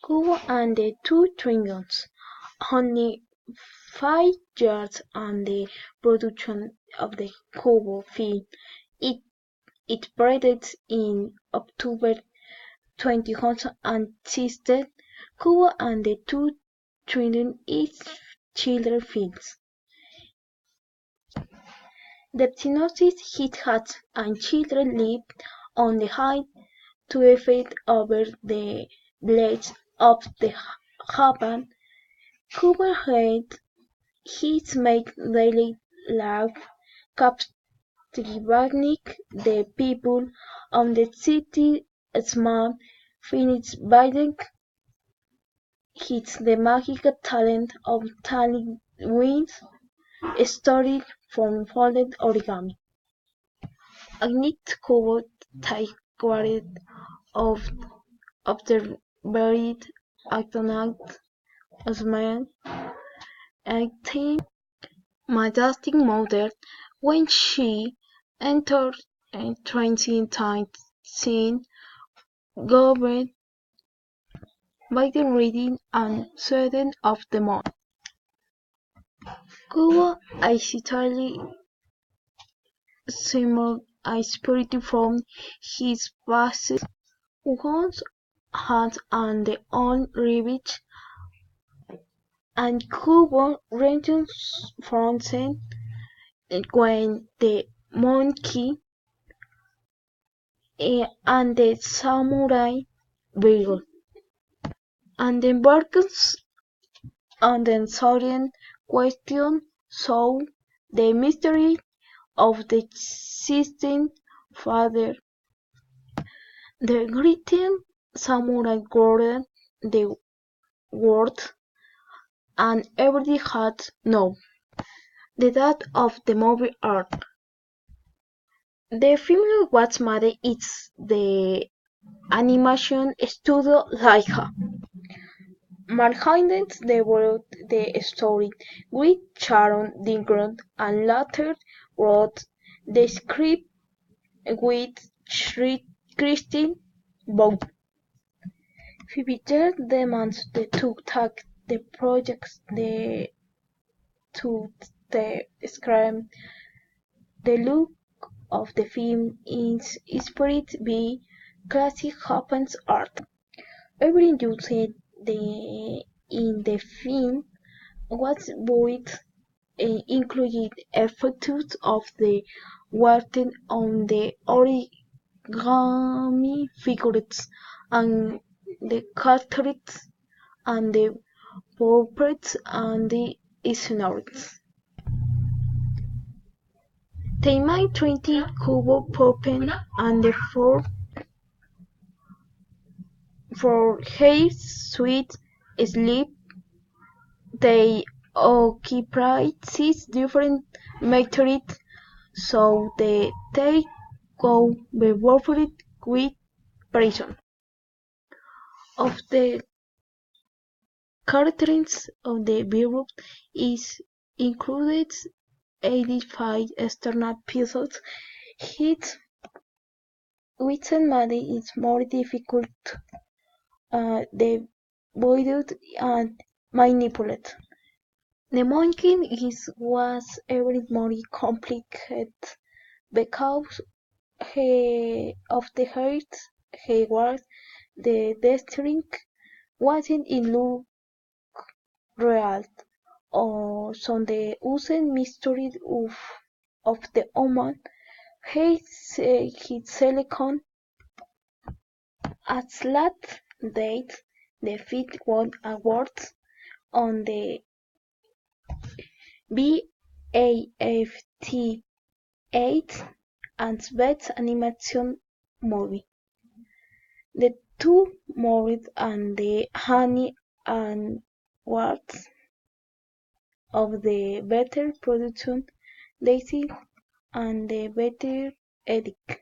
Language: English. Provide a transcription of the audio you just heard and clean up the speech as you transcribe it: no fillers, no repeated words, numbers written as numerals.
Kubo and the Two Twins. Only 5 years on the production of the Kubo film, it premiered in October 2016. Kubo and the Two Twins is children's film. The sypnosis hit hard and children live on the high to effect over the blades of the happen. Kubo had his make daily life captivating the people of the city small finished buying his the magical talent of telling wings stories from folded origami. Agnieszka Kubo take of observed acknowledged as man acting majestic mother when she entered a transient scene governed by the reading and setting of the moon. Kubo accidentally summoned a spirit from his past once had and the own ravage and Kubo returns frozen when the monkey and the samurai battle, and embarks on the sovereign question solve the mystery of the existing father. The greatest samurai guarded the world and everybody had known the date of the movie art. The film was made is the animation studio Laika. Mark developed the story with Sharon Digron and later wrote the script with Christine Bow. 5 years demands to take the project to the screen. The look of the film is inspired by classic Japanese art. Every use in the film was void, including effects of the writing on the origami figures and the cartridges and the puppets and the scenarios. They made 20 Kubo puppets and the for hair sweet sleep. They occupied 6 different materials, so they go be worked with precision. Of the characters of the bureau is included 85 external pieces. His written matter is more difficult, the voided and manipulated. The monkey was even more complicated because of the height he was. The destiny wasn't in look real, or so the unseen mystery of the woman. His silicon at last date the fit won awards on the BAFTA 8 and Best Animation Movie. The two movies and the Honey and Awards of the Better Production Design and the Better Editing.